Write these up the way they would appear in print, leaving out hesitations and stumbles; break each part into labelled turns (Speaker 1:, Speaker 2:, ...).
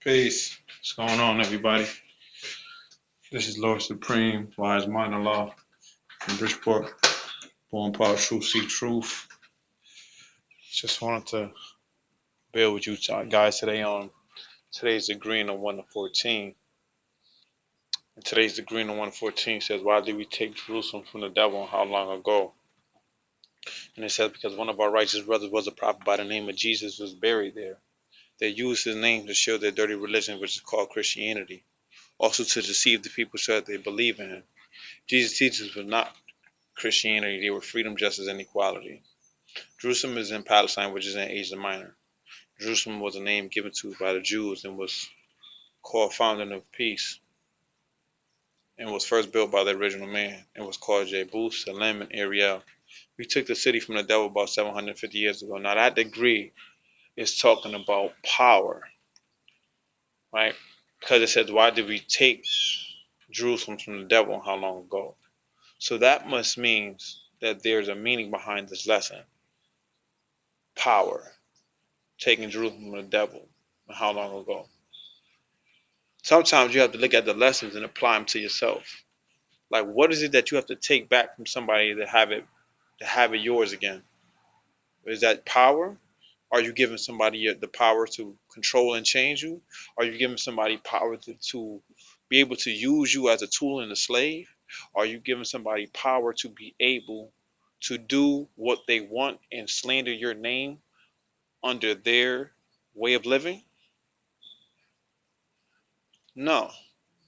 Speaker 1: Peace. What's going on, everybody? This is Lord Supreme, Wise Mind Allah from Bridgeport, born part truth, seek truth. Just wanted to bear with you guys today on today's degree on 1 to 14. And today's degree on 1 to 14 says, why did we take Jerusalem from the devil and how long ago? And it says, because one of our righteous brothers was a prophet by the name of Jesus was buried there. They used his name to show their dirty religion, which is called Christianity. Also to deceive the people so that they believe in him. Jesus' teachings were not Christianity, they were freedom, justice, and equality. Jerusalem is in Palestine, which is in Asia Minor. Jerusalem was a name given to by the Jews and was called fountain of peace and was first built by the original man and was called Jebus, Salem, and Ariel. We took the city from the devil about 750 years ago. Now that degree is talking about power, right? Because it says, why did we take Jerusalem from the devil and how long ago? So that must mean that there's a meaning behind this lesson. Power. Taking Jerusalem from the devil and how long ago? Sometimes you have to look at the lessons and apply them to yourself. Like, what is it that you have to take back from somebody to have it yours again? Is that power? Are you giving somebody the power to control and change you? Are you giving somebody power to be able to use you as a tool and a slave? Are you giving somebody power to be able to do what they want and slander your name under their way of living? No.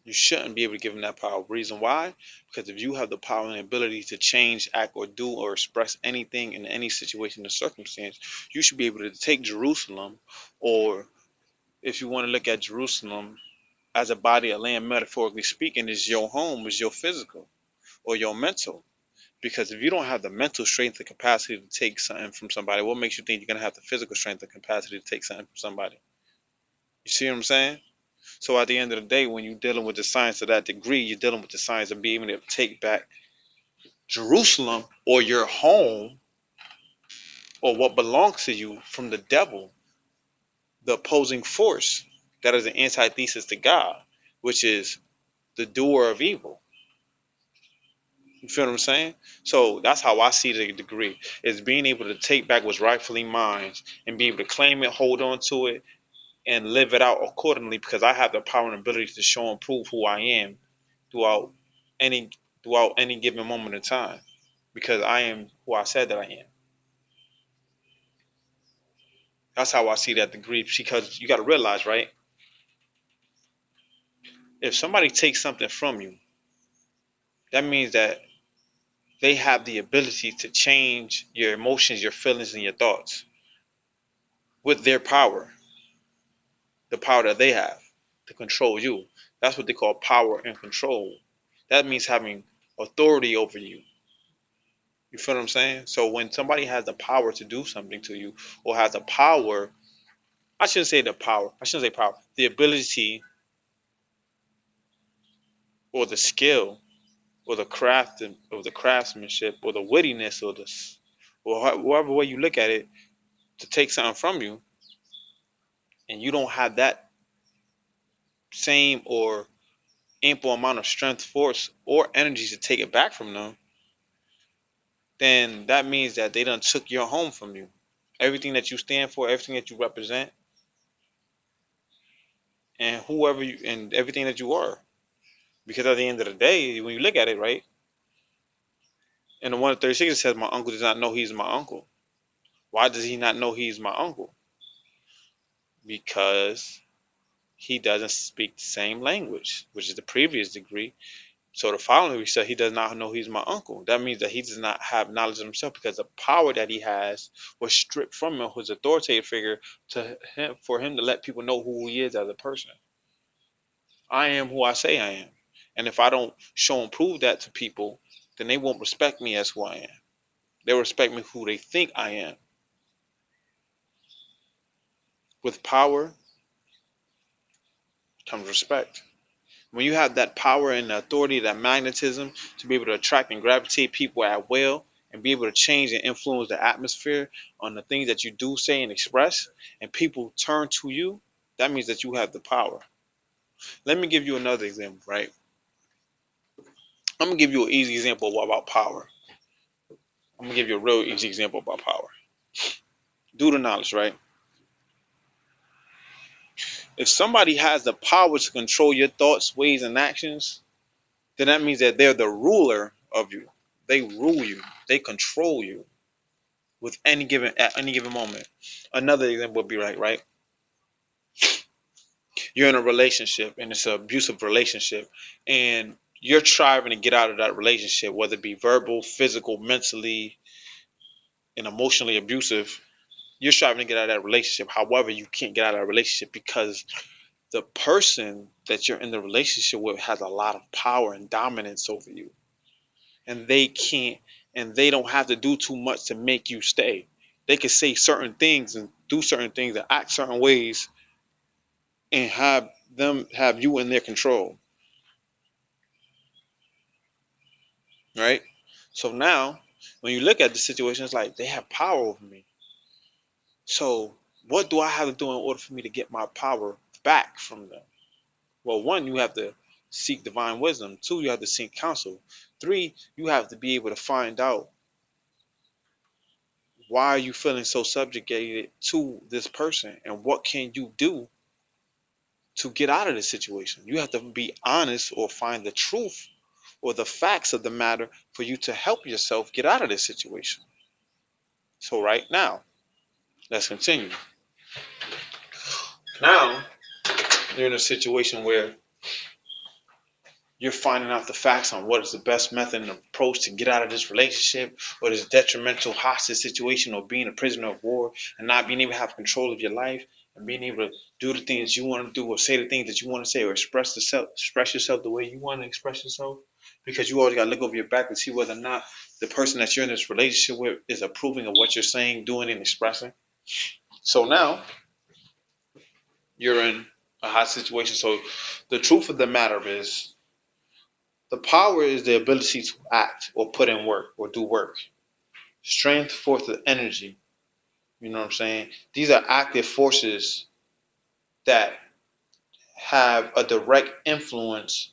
Speaker 1: You shouldn't be able to give them that power. Reason why? Because if you have the power and ability to change, act, or do or express anything in any situation or circumstance, you should be able to take Jerusalem, or if you want to look at Jerusalem as a body of land, metaphorically speaking, is your home, is your physical or your mental. Because if you don't have the mental strength and capacity to take something from somebody, what makes you think you're going to have the physical strength and capacity to take something from somebody? You see what I'm saying? So at the end of the day, when you're dealing with the science of that degree, you're dealing with the science of being able to take back Jerusalem or your home or what belongs to you from the devil, the opposing force that is an antithesis to God, which is the doer of evil. You feel what I'm saying? So that's how I see the degree, is being able to take back what's rightfully mine and be able to claim it, hold on to it, and live it out accordingly, because I have the power and ability to show and prove who I am throughout any throughout any given moment in time, because I am who I said that I am. That's how I see that degree, because you got to realize, right? If somebody takes something from you, that means that they have the ability to change your emotions, your feelings, and your thoughts with their power, the power that they have to control you. That's what they call power and control. That means having authority over you. You feel what I'm saying? So when somebody has the power to do something to you, or has the power, I shouldn't say the power, I shouldn't say power, the ability or the skill or the craft or the craftsmanship or the wittiness or the or whatever way you look at it, to take something from you, and you don't have that same or ample amount of strength, force, or energy to take it back from them, then that means that they done took your home from you. Everything that you stand for, everything that you represent, and whoever you and everything that you are. Because at the end of the day, when you look at it, right, in the 136 it says, my uncle does not know he's my uncle. Why does he not know he's my uncle? Because he doesn't speak the same language, which is the previous degree. So the following we said, he does not know he's my uncle. That means that he does not have knowledge of himself, because the power that he has was stripped from him, his authoritative figure, to him, for him to let people know who he is as a person. I am who I say I am. And if I don't show and prove that to people, then they won't respect me as who I am. They'll respect me who they think I am. With power comes respect. When you have that power and the authority, that magnetism to be able to attract and gravitate people at will, and be able to change and influence the atmosphere on the things that you do, say, and express, and people turn to you, that means that you have the power. Let me give you another example, right? I'm gonna give you an easy example about power. I'm gonna give you a real easy example about power. Due to knowledge, right? If somebody has the power to control your thoughts, ways, and actions, then that means that they're the ruler of you. They rule you. They control you with any given at any given moment. Another example would be right. You're in a relationship and it's an abusive relationship, and you're trying to get out of that relationship, whether it be verbal, physical, mentally, and emotionally abusive. You're striving to get out of that relationship. However, you can't get out of that relationship because the person that you're in the relationship with has a lot of power and dominance over you, and they can't, and they don't have to do too much to make you stay. They can say certain things and do certain things and act certain ways and have you in their control, right? So now, when you look at the situation, it's like they have power over me. So what do I have to do in order for me to get my power back from them? Well, one, you have to seek divine wisdom. Two, you have to seek counsel. Three, you have to be able to find out why are you feeling so subjugated to this person and what can you do to get out of this situation. You have to be honest or find the truth or the facts of the matter for you to help yourself get out of this situation. So right now, let's continue. Now, you're in a situation where you're finding out the facts on what is the best method and approach to get out of this relationship or this detrimental hostage situation or being a prisoner of war and not being able to have control of your life and being able to do the things you want to do or say the things that you want to say or express yourself the way you want to express yourself, because you always got to look over your back to see whether or not the person that you're in this relationship with is approving of what you're saying, doing, and expressing. So now you're in a hot situation. So the truth of the matter is, the power is the ability to act or put in work or do work. Strength, force, and energy. You know what I'm saying? These are active forces that have a direct influence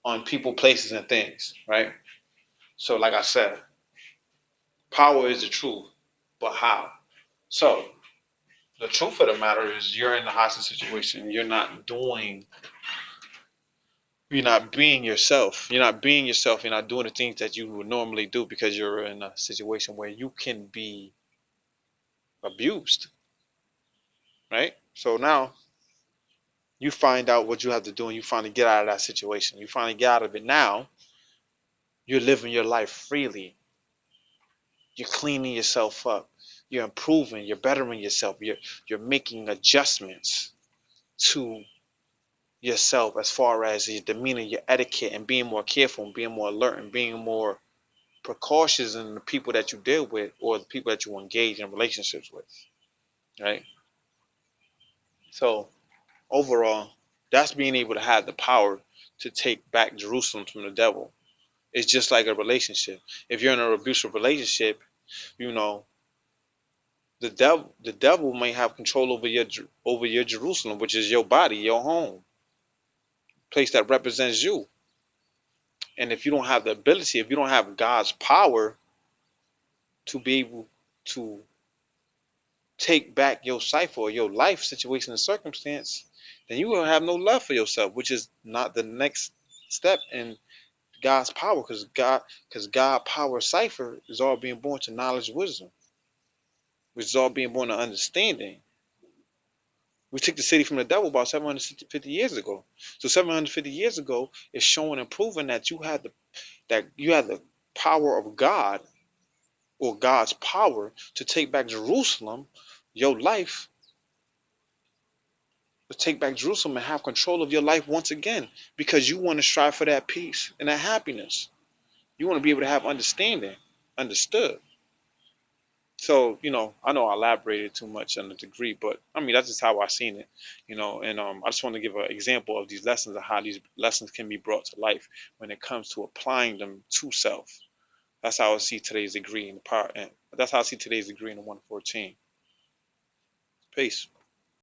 Speaker 1: on people, places, and things, right? So, like I said, power is the truth, but how? So, the truth of the matter is, you're in a hostage situation. You're not being yourself. You're not being yourself. You're not doing the things that you would normally do because you're in a situation where you can be abused, right? So now you find out what you have to do and you finally get out of that situation. You finally get out of it. Now you're living your life freely. You're cleaning yourself up. You're improving. You're bettering yourself. You're making adjustments to yourself as far as your demeanor, your etiquette, and being more careful and being more alert and being more precautious in the people that you deal with or the people that you engage in relationships with, right? So overall, that's being able to have the power to take back Jerusalem from the devil. It's just like a relationship. If you're in an abusive relationship, you know, the devil may have control over your Jerusalem, which is your body, your home, place that represents you. And if you don't have the ability, if you don't have God's power to be able to take back your cipher or your life situation and circumstance, then you will have no love for yourself, which is not the next step in God's power, because God power cipher is all being born to knowledge, wisdom, which is all being born to understanding. We took the city from the devil about 750 years ago. So 750 years ago is showing and proving that you had the power of God or God's power to take back Jerusalem, your life, to take back Jerusalem and have control of your life once again, because you want to strive for that peace and that happiness. You want to be able to have understanding, understood. So, I know I elaborated too much on the degree, but I mean, that's just how I seen it, and I just want to give an example of these lessons and how these lessons can be brought to life when it comes to applying them to self. That's how I see today's degree in the power, and that's how I see today's degree in the 114. Peace.